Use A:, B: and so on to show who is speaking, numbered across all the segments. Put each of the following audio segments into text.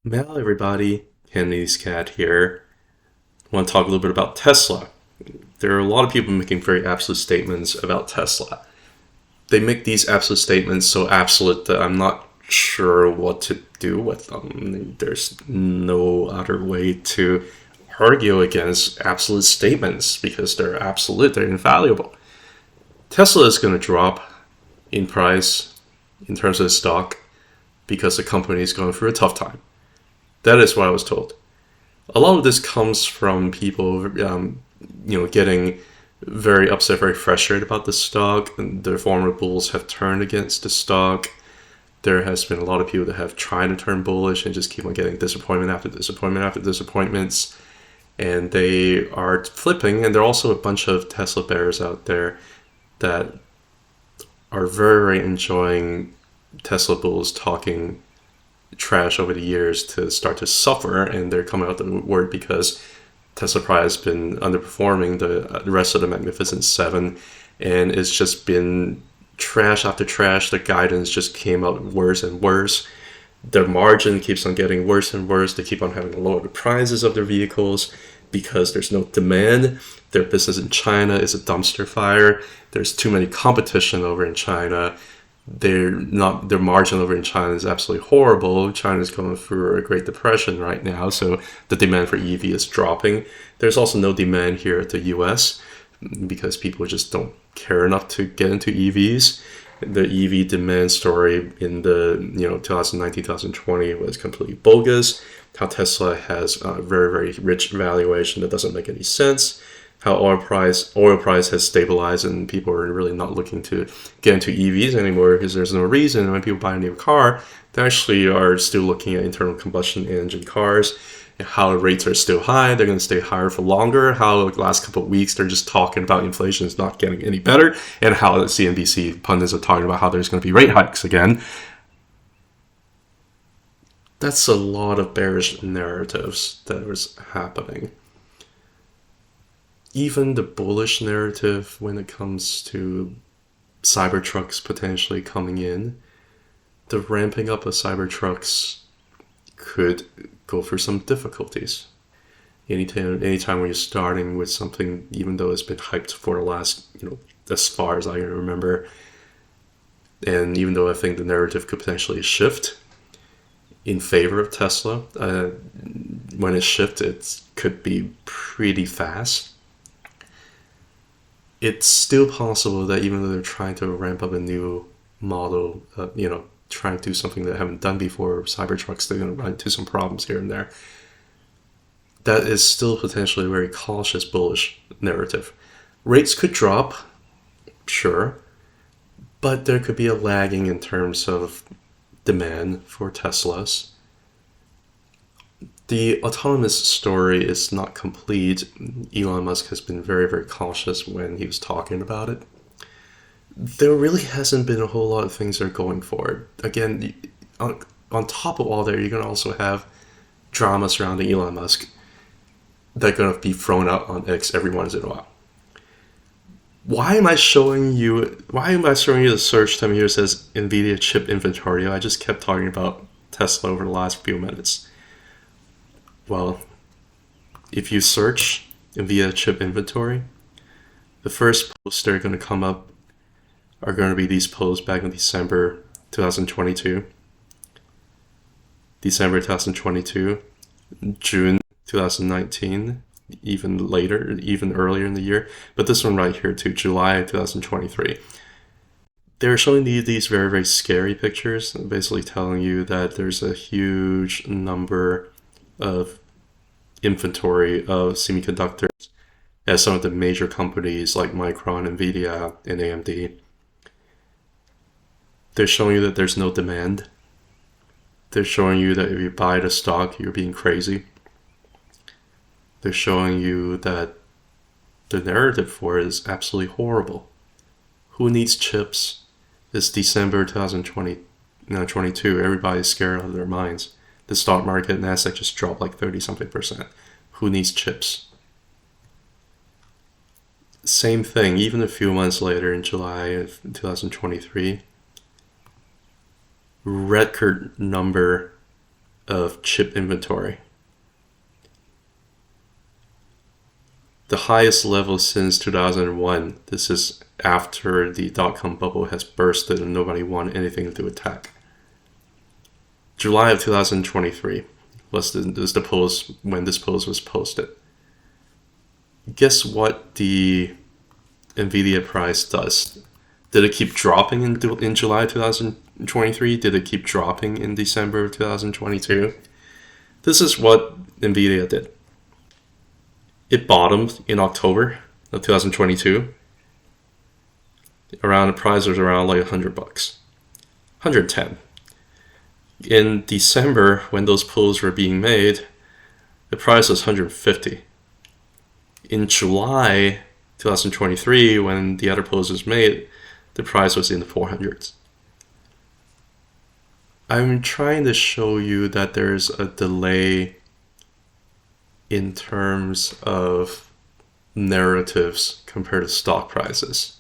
A: Hello, everybody. Kennedy's Cat here. I want to talk a little bit about Tesla. There are a lot of people making very absolute statements about Tesla. They make these absolute statements so absolute that I'm not sure what to do with them. There's no other way to argue against absolute statements because they're absolute, they're invaluable. Tesla is going to drop in price in terms of the stock because the company is going through a tough time. That is what I was told. A lot of this comes from people, getting very upset, very frustrated about the stock. The former bulls have turned against the stock. There has been a lot of people that have tried to turn bullish and just keep on getting disappointment after disappointment after disappointments. And they are flipping, and there are also a bunch of Tesla bears out there that are very, very enjoying Tesla bulls talking trash over the years to start to suffer, and they're coming out the word because Tesla price has been underperforming the rest of the Magnificent Seven, and it's just been trash after trash. The guidance just came out worse and worse. Their margin keeps on getting worse and worse. They keep on having to lower the prices of their vehicles because there's no demand. Their business in China is a dumpster fire. There's too many competition over in China. Their margin over in China is absolutely horrible. China is going through a Great Depression right now, so the demand for EV is dropping. There's also no demand here at the US because people just don't care enough to get into EVs. The EV demand story in the 2019 2020 was completely bogus. How Tesla has a very, very rich valuation that doesn't make any sense. How oil price has stabilized, and people are really not looking to get into EVs anymore because there's no reason. When people buy a new car, they actually are still looking at internal combustion engine cars. How rates are still high, they're going to stay higher for longer. How the last couple of weeks they're just talking about inflation is not getting any better, and how the CNBC pundits are talking about how there's going to be rate hikes again. That's a lot of bearish narratives that was happening. Even the bullish narrative when it comes to Cybertrucks potentially coming in, the ramping up of Cybertrucks could go through some difficulties. Anytime when you're starting with something, even though it's been hyped for the last, as far as I can remember, and even though I think the narrative could potentially shift in favor of Tesla, when it shifts, it could be pretty fast. It's still possible that even though they're trying to ramp up a new model, trying to do something they haven't done before, Cybertrucks, they're going to run into some problems here and there. That is still potentially a very cautious, bullish narrative. Rates could drop, sure, but there could be a lagging in terms of demand for Teslas. The autonomous story is not complete. Elon Musk has been very, very cautious when he was talking about it. There really hasn't been a whole lot of things that are going forward. Again, on top of all that, you're going to also have drama surrounding Elon Musk that are going to be thrown out on X every once in a while. Why am I showing you the search term here that says NVIDIA chip inventory? I just kept talking about Tesla over the last few minutes. Well, if you search NVIDIA chip inventory, the first posts that are going to come up are going to be these posts back in December 2022, December 2022, June 2019, even later, even earlier in the year. But this one right here too, July 2023. They're showing these very, very scary pictures, basically telling you that there's a huge number of inventory of semiconductors at some of the major companies like Micron, Nvidia, and AMD. They're showing you that there's no demand. They're showing you that if you buy the stock, you're being crazy. They're showing you that the narrative for it is absolutely horrible. Who needs chips? It's December 2022. Everybody's scared out of their minds. The stock market, Nasdaq, just dropped like 30-something percent. Who needs chips? Same thing, even a few months later in July of 2023, record number of chip inventory. The highest level since 2001. This is after the dot-com bubble has bursted and nobody wanted anything to do with tech. July of 2023 was the post when this post was posted. Guess what the Nvidia price does? Did it keep dropping in July 2023? Did it keep dropping in December 2022? This is what Nvidia did. It bottomed in October of 2022. The price was around like $100, 110. In December, when those posts were being made, the price was 150. In July 2023, when the other post was made, the price was in the 400s. I'm trying to show you that there's a delay in terms of narratives compared to stock prices.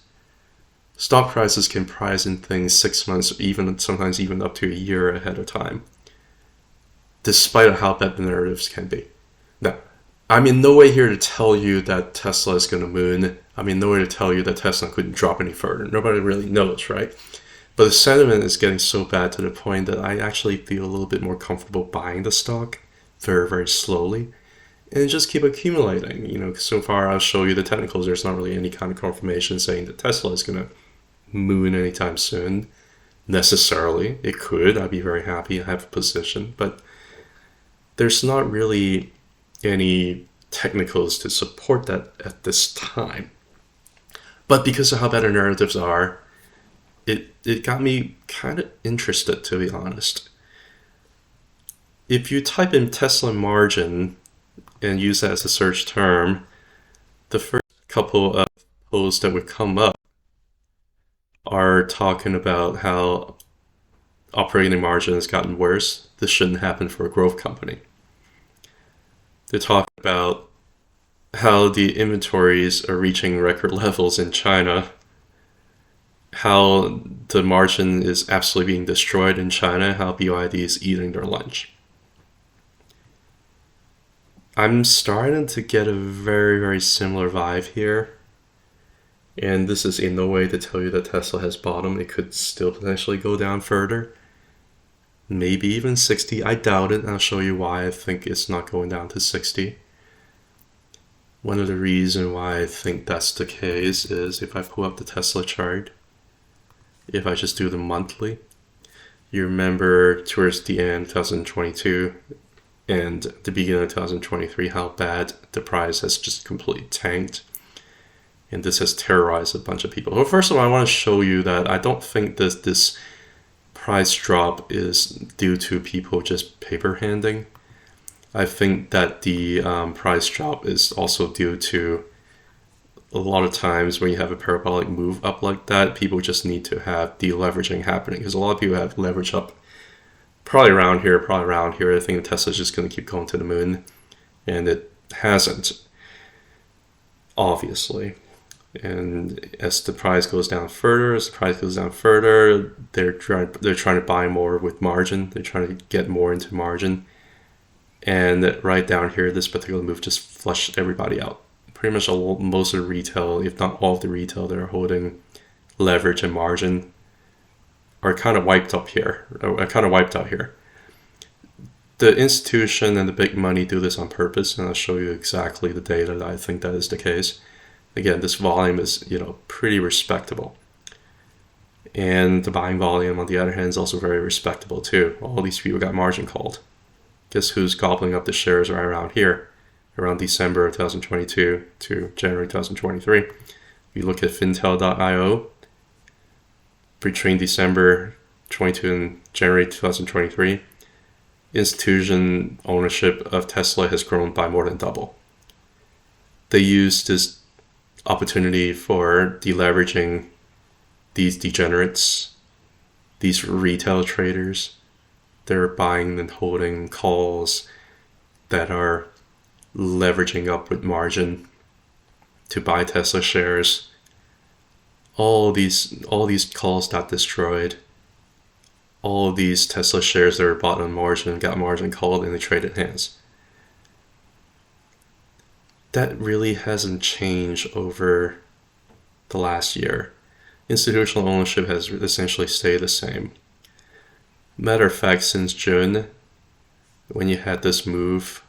A: Stock prices can price in things 6 months, sometimes even up to a year ahead of time, despite how bad the narratives can be. Now, I'm in no way here to tell you that Tesla is going to moon. I'm in no way to tell you that Tesla couldn't drop any further. Nobody really knows, right? But the sentiment is getting so bad to the point that I actually feel a little bit more comfortable buying the stock very, very slowly and just keep accumulating. So far I'll show you the technicals. There's not really any kind of confirmation saying that Tesla is going to moon anytime soon necessarily. It could. I'd be very happy. I have a position, but there's not really any technicals to support that at this time. But because of how bad our narratives are, it got me kind of interested, to be honest. If you type in Tesla margin and use that as a search term, the first couple of posts that would come up are talking about how operating margin has gotten worse. This shouldn't happen for a growth company. They're talking about how the inventories are reaching record levels in China, how the margin is absolutely being destroyed in China, how BYD is eating their lunch. I'm starting to get a very, very similar vibe here. And this is in no way to tell you that Tesla has bottomed. It could still potentially go down further. Maybe even 60. I doubt it. I'll show you why I think it's not going down to 60. One of the reasons why I think that's the case is if I pull up the Tesla chart, if I just do the monthly, you remember towards the end of 2022 and the beginning of 2023 how bad the price has just completely tanked. And this has terrorized a bunch of people. Well, first of all, I want to show you that I don't think this price drop is due to people just paper handing. I think that the price drop is also due to a lot of times when you have a parabolic move up like that, people just need to have deleveraging happening because a lot of people have leverage up probably around here. I think Tesla's just going to keep going to the moon, and it hasn't, obviously. And as the price goes down further, they're trying to buy more with margin. They're trying to get more into margin. And right down here, this particular move just flushed everybody out. Pretty much most of the retail, if not all of the retail that are holding leverage and margin are kind of wiped out here. The institution and the big money do this on purpose, and I'll show you exactly the data that I think that is the case. Again, this volume is, pretty respectable. And the buying volume, on the other hand, is also very respectable too. All these people got margin called. Guess who's gobbling up the shares right around here, around December of 2022 to January 2023. If you look at fintel.io, between December 22 and January 2023, institution ownership of Tesla has grown by more than double. They used this opportunity for deleveraging these degenerates, these retail traders. They're buying and holding calls that are leveraging up with margin to buy Tesla shares. All these calls got destroyed. all of these Tesla shares that were bought on margin got margin called and they traded hands. That really hasn't changed over the last year. Institutional ownership has essentially stayed the same. Matter of fact, since June, when you had this move,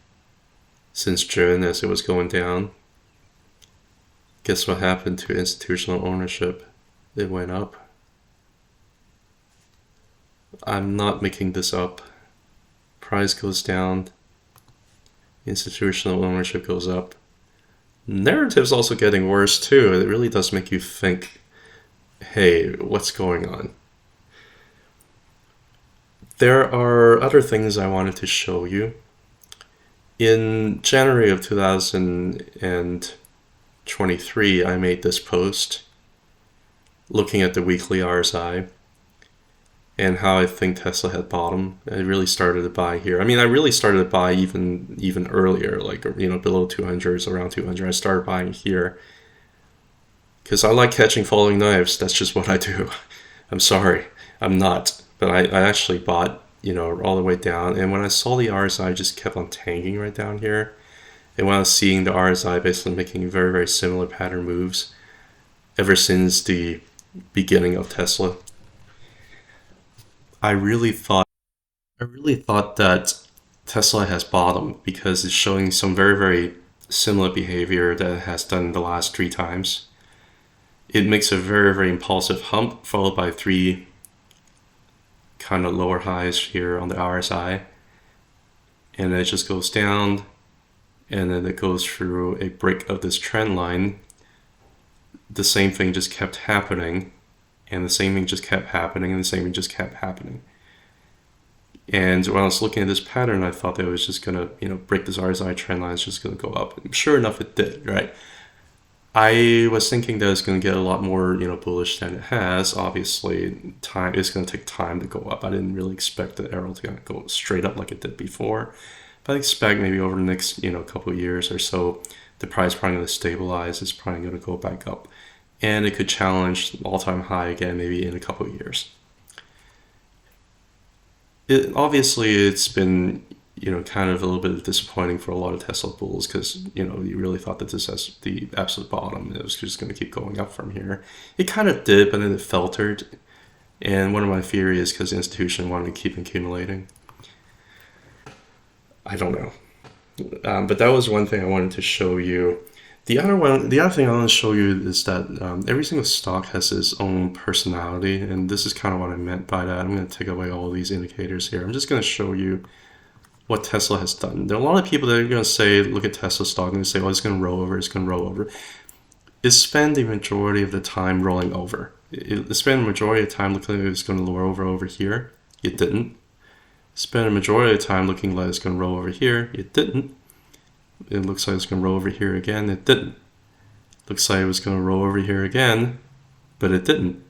A: since June as it was going down, guess what happened to institutional ownership? It went up. I'm not making this up. Price goes down, institutional ownership goes up. Narrative's also getting worse too. It really does make you think, hey, what's going on? There are other things I wanted to show you. In January of 2023, I made this post looking at the weekly RSI and how I think Tesla had bottomed. I really started to buy here. I mean, I really started to buy even earlier, like, below 200s, around 200. I started buying here because I like catching falling knives. That's just what I do. I'm sorry, I'm not. But I actually bought, all the way down. And when I saw the RSI just kept on tanking right down here, and when I was seeing the RSI basically making very, very similar pattern moves ever since the beginning of Tesla, I really thought that Tesla has bottomed because it's showing some very, very similar behavior that it has done the last 3 times. It makes a very, very impulsive hump followed by 3 kind of lower highs here on the RSI, and then it just goes down, and then it goes through a break of this trend line. The same thing just kept happening, and the same thing just kept happening, and the same thing just kept happening. And when I was looking at this pattern, I thought that it was just gonna, break this RSI trend line. It's just gonna go up. And sure enough, it did, right? I was thinking that it's going to get a lot more, bullish than it has. Obviously, it's going to take time to go up. I didn't really expect the arrow to go straight up like it did before. But I expect maybe over the next, couple of years or so, the price probably going to stabilize. It's probably going to go back up. And it could challenge all-time high again maybe in a couple of years. Obviously, it's been kind of a little bit disappointing for a lot of Tesla bulls because, you really thought that this has the absolute bottom. It was just going to keep going up from here. It kind of did, but then it faltered. And one of my theories is because the institution wanted to keep accumulating. I don't know. But that was one thing I wanted to show you. The other thing I want to show you is that every single stock has its own personality. And this is kind of what I meant by that. I'm going to take away all these indicators here. I'm just going to show you what Tesla has done. There are a lot of people that are going to say, look at Tesla stock and say, oh, it's going to roll over, it's going to roll over. It spent the majority of the time rolling over. It spent the majority of the time looking like it was going to roll over here. It didn't. Spent a majority of the time looking like it's going to roll over here. It didn't. It looks like it's going to roll over here again. It didn't. Looks like it was going to roll over here again, but it didn't,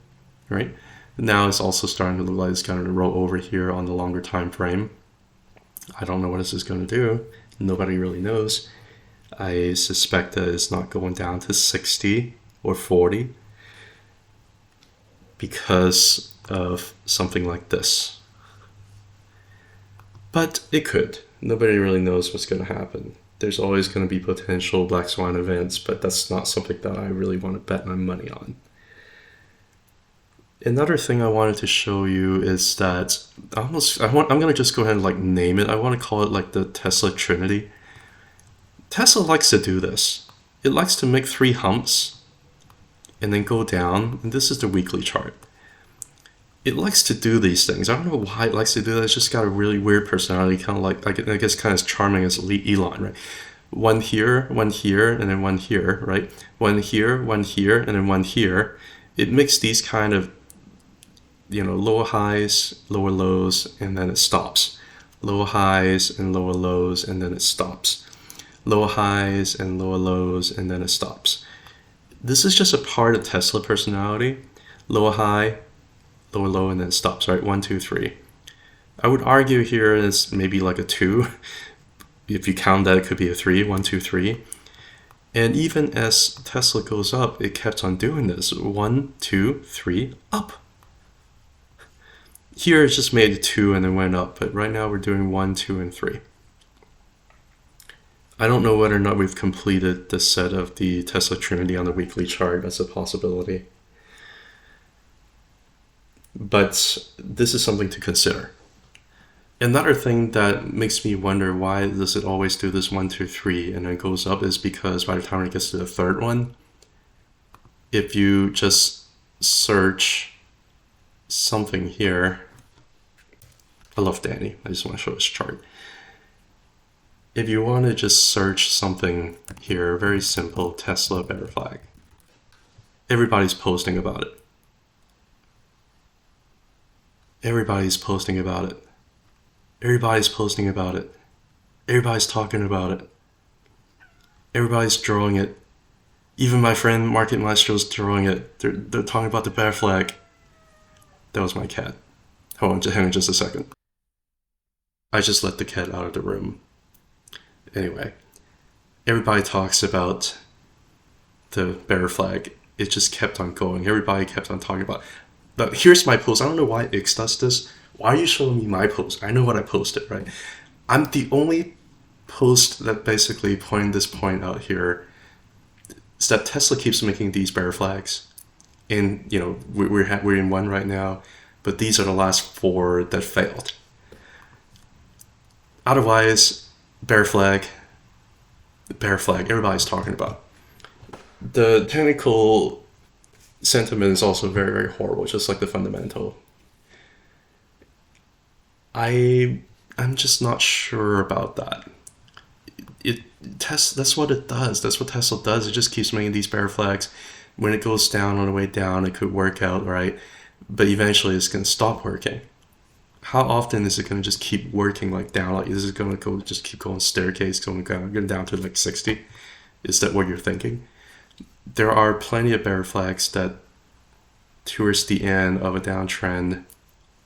A: right? Now it's also starting to look like it's going to roll over here on the longer time frame. I don't know what this is going to do. Nobody really knows. I suspect that it's not going down to 60 or 40 because of something like this. But it could. Nobody really knows what's going to happen. There's always going to be potential black swan events, but that's not something that I really want to bet my money on. Another thing I wanted to show you is that I'm going to just go ahead and name it. I want to call it the Tesla Trinity. Tesla likes to do this. It likes to make 3 humps and then go down. And this is the weekly chart. It likes to do these things. I don't know why it likes to do that. It's just got a really weird personality, kind of I guess kind of as charming as Elon, right? One here, and then one here, right? One here, and then one here. It makes these kind of lower highs, lower lows, and then it stops. Lower highs and lower lows, and then it stops. Lower highs and lower lows, and then it stops. This is just a part of Tesla personality. Lower high, lower low, and then it stops, right? 1, 2, 3. I would argue here is maybe like a 2. If you count that, it could be a 3. 1, 2, 3. And even as Tesla goes up, it kept on doing this. 1, 2, 3, up. Here it just made 2 and then went up, but right now we're doing 1, 2, and 3. I don't know whether or not we've completed the set of the Tesla Trinity on the weekly chart. That's a possibility. But this is something to consider. Another thing that makes me wonder why does it always do this 1, 2, 3 and then goes up is because by the time it gets to the third one, if you just search something here, I love Danny, I just want to show this chart. If you want to just search something here, very simple, Tesla bear flag. Everybody's posting about it. Everybody's posting about it. Everybody's posting about it. Everybody's talking about it. Everybody's drawing it. Even my friend Market Maestro's drawing it. They're talking about the bear flag. That was my cat. Hang on just a second. I just let the cat out of the room. Anyway, everybody talks about the bear flag. It just kept on going. Everybody kept on talking about it. But here's my post. I don't know why X does this. Why are you showing me my post? I know what I posted, right? I'm the only post that basically pointed this point out here is that Tesla keeps making these bear flags. And, you know, we're in one right now, but these are the last 4 that failed. Otherwise, bear flag, everybody's talking about. The technical sentiment is also very, very horrible, just like the fundamental. I'm just not sure about that. That's what it does. That's what Tesla does. It just keeps making these bear flags. When it goes down on the way down, it could work out, right? But eventually it's going to stop working. How often is it going to just keep working like down? Like, is it going to just keep going staircase, going down to like 60? Is that what you're thinking? There are plenty of bear flags that towards the end of a downtrend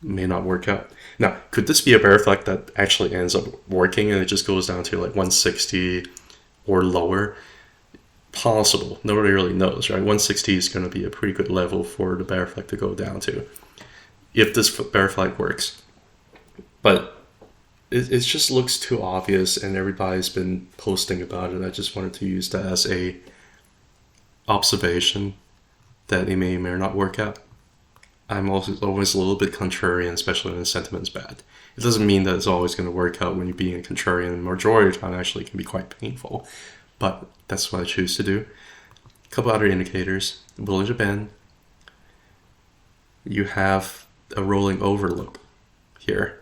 A: may not work out. Now, could this be a bear flag that actually ends up working and it just goes down to like 160 or lower? Possible. Nobody really knows, right? 160 is going to be a pretty good level for the bear flag to go down to if this bear flag works. But it just looks too obvious and everybody's been posting about it. I just wanted to use that as a observation that it may or may not work out. I'm also always a little bit contrarian, especially when the sentiment's bad. It doesn't mean that it's always going to work out when you're being a contrarian. The majority of the time actually can be quite painful, but that's what I choose to do. A couple other indicators. The Bollinger Band. You have a rolling overlook here.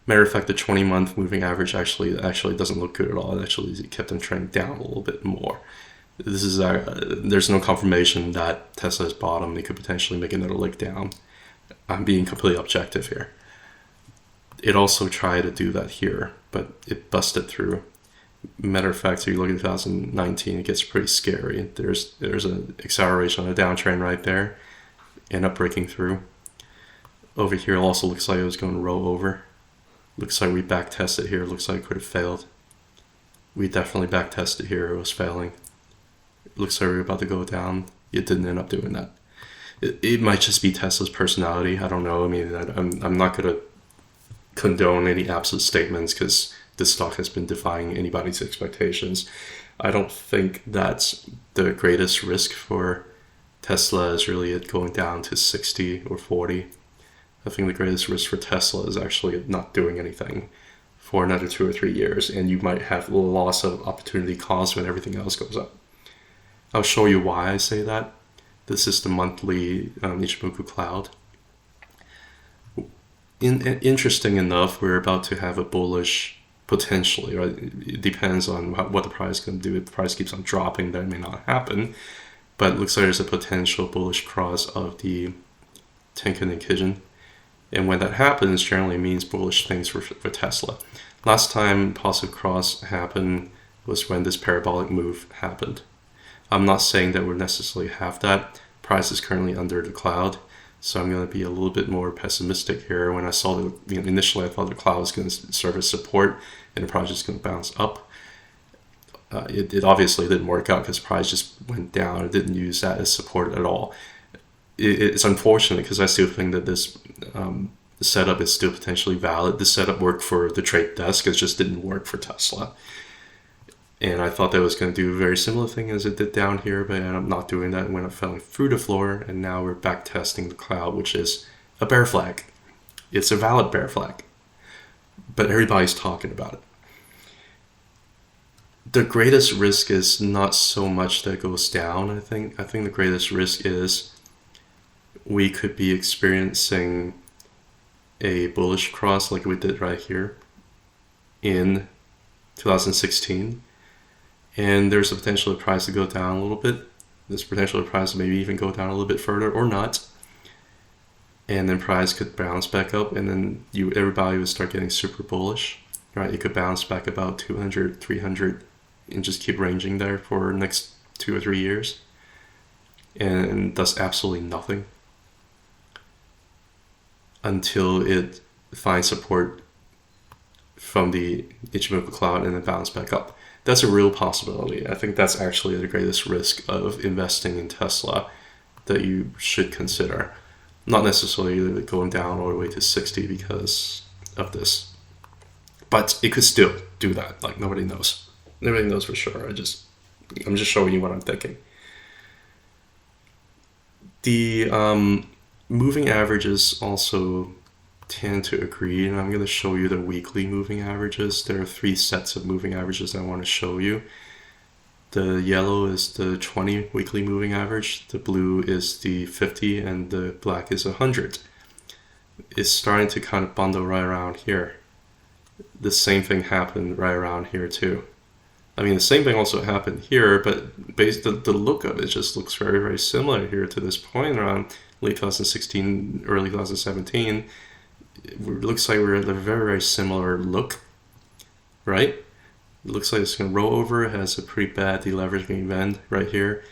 A: Matter of fact, the 20-month moving average actually doesn't look good at all. It kept on trending down a little bit more. This is there's no confirmation that Tesla has bottomed. They could potentially make another leg down. I'm being completely objective here. It also tried to do that here, but it busted through. Matter of fact, if you look at 2019, it gets pretty scary. There's an acceleration on a downtrend right there, end up breaking through. Over here, it also looks like it was going to roll over. Looks like we back tested here. Looks like it could have failed. We definitely back tested here. It was failing. Looks like we were about to go down. It didn't end up doing that. It might just be Tesla's personality. I don't know. I mean, I'm not going to condone any absolute statements because this stock has been defying anybody's expectations. I don't think that's the greatest risk for Tesla is really it going down to 60 or 40. I think the greatest risk for Tesla is actually not doing anything for another 2 or 3 years, and you might have a loss of opportunity cost when everything else goes up. I'll show you why I say that. This is the monthly Ichimoku cloud. Interesting enough, we're about to have a bullish, potentially, right? It depends on what the price is going to do. If the price keeps on dropping, that may not happen. But it looks like there's a potential bullish cross of the Tenkan and Kijun. And when that happens, generally means bullish things for Tesla. Last time positive cross happened was when this parabolic move happened. I'm not saying that we'll necessarily have that. Price is currently under the cloud, so I'm going to be a little bit more pessimistic here. When I saw initially I thought the cloud was going to serve as support and the price is going to bounce up. It obviously didn't work out because price just went down. It didn't use that as support at all. It's unfortunate because I still think that this the setup is still potentially valid. The setup worked for the trade desk, it just didn't work for Tesla. And I thought that was going to do a very similar thing as it did down here, but I'm not doing that. It went up, fell through the floor, and now we're back testing the cloud, which is a bear flag. It's a valid bear flag, but everybody's talking about it. The greatest risk is not so much that it goes down, I think. I think the greatest risk is we could be experiencing a bullish cross like we did right here in 2016. And there's a potential for the price to go down a little bit. There's potential for the price to maybe even go down a little bit further or not. And then price could bounce back up, and then everybody would start getting super bullish, right? It could bounce back about 200, 300, and just keep ranging there for the next 2 or 3 years, and does absolutely nothing until it finds support from the Ichimoku cloud and then bounce back up. That's a real possibility. I think that's actually the greatest risk of investing in Tesla that you should consider. Not necessarily going down all the way to 60 because of this. But it could still do that. Like, nobody knows. Nobody knows for sure. I'm just showing you what I'm thinking. The moving averages also tend to agree, and I'm going to show you the weekly moving averages. There are 3 sets of moving averages I want to show you. The yellow is the 20 weekly moving average, the blue is the 50, and the black is 100. It's starting to kind of bundle right around here. The same thing happened right around here too. I mean, the same thing also happened here, but based the look of it just looks very, very similar here to this point around late 2016, early 2017. It looks like we're at a very, very similar look, right? It looks like it's going to roll over. It has a pretty bad deleveraging event right here.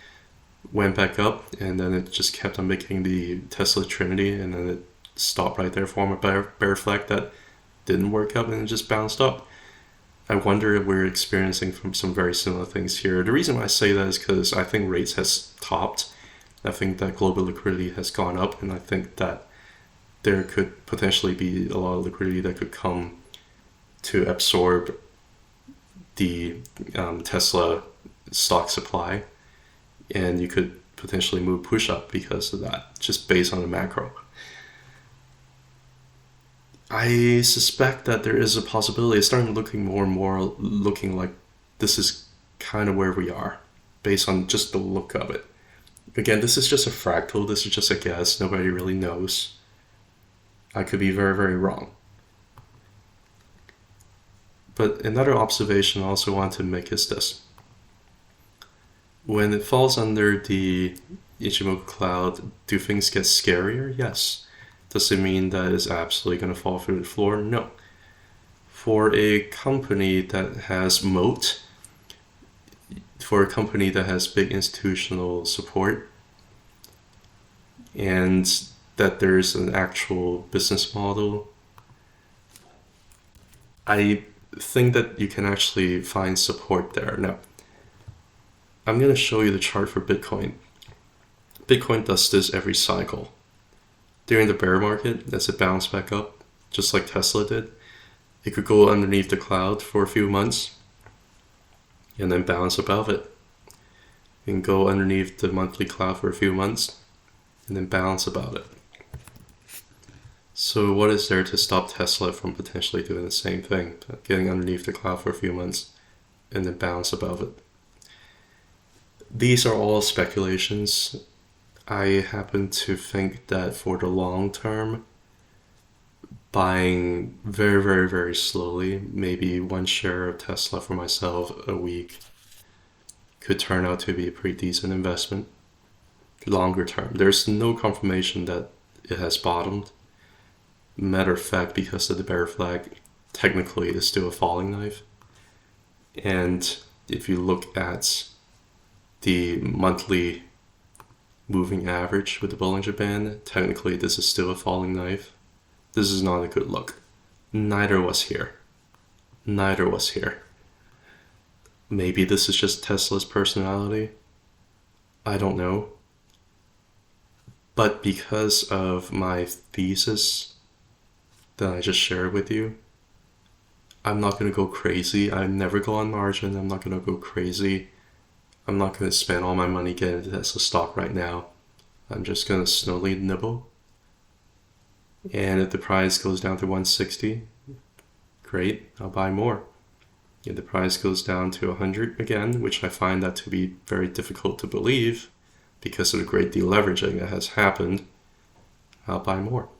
A: Went back up, and then it just kept on making the Tesla Trinity, and then it stopped right there, formed a bear flag that didn't work up, and it just bounced up. I wonder if we're experiencing from some very similar things here. The reason why I say that is because I think rates has topped. I think that global liquidity has gone up, and I think that there could potentially be a lot of liquidity that could come to absorb the Tesla stock supply, and you could potentially move push up because of that, just based on the macro. I suspect that there is a possibility. It's starting looking more and more looking like this is kind of where we are, based on just the look of it. Again, this is just a fractal. This is just a guess. Nobody really knows. I could be very, very wrong. But another observation I also want to make is this. When it falls under the Ichimoku cloud, do things get scarier? Yes. Does it mean that it's absolutely going to fall through the floor? No. For a company that has moat, for a company that has big institutional support, and that there's an actual business model, I think that you can actually find support there. Now, I'm going to show you the chart for Bitcoin. Bitcoin does this every cycle. During the bear market, as it bounced back up, just like Tesla did, it could go underneath the cloud for a few months and then bounce above it. And go underneath the monthly cloud for a few months and then bounce above it. So what is there to stop Tesla from potentially doing the same thing, getting underneath the cloud for a few months and then bounce above it? These are all speculations. I happen to think that for the long term, buying very, very, very slowly, maybe 1 share of Tesla for myself a week, could turn out to be a pretty decent investment. Longer term, there's no confirmation that it has bottomed. Matter of fact, because of the bear flag, technically it's still a falling knife. And if you look at the monthly moving average with the Bollinger Band, technically this is still a falling knife. This is not a good look. Neither was here. Neither was here. Maybe this is just Tesla's personality. I don't know. But because of my thesis that I just shared with you. I'm not going to go crazy. I never go on margin. I'm not going to go crazy. I'm not going to spend all my money getting into Tesla stock right now. I'm just going to slowly nibble. And if the price goes down to 160, great, I'll buy more. If the price goes down to 100 again, which I find that to be very difficult to believe because of the great deleveraging that has happened, I'll buy more.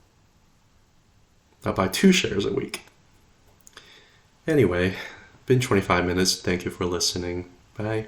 A: I'll buy 2 shares a week. Anyway, been 25 minutes. Thank you for listening. Bye.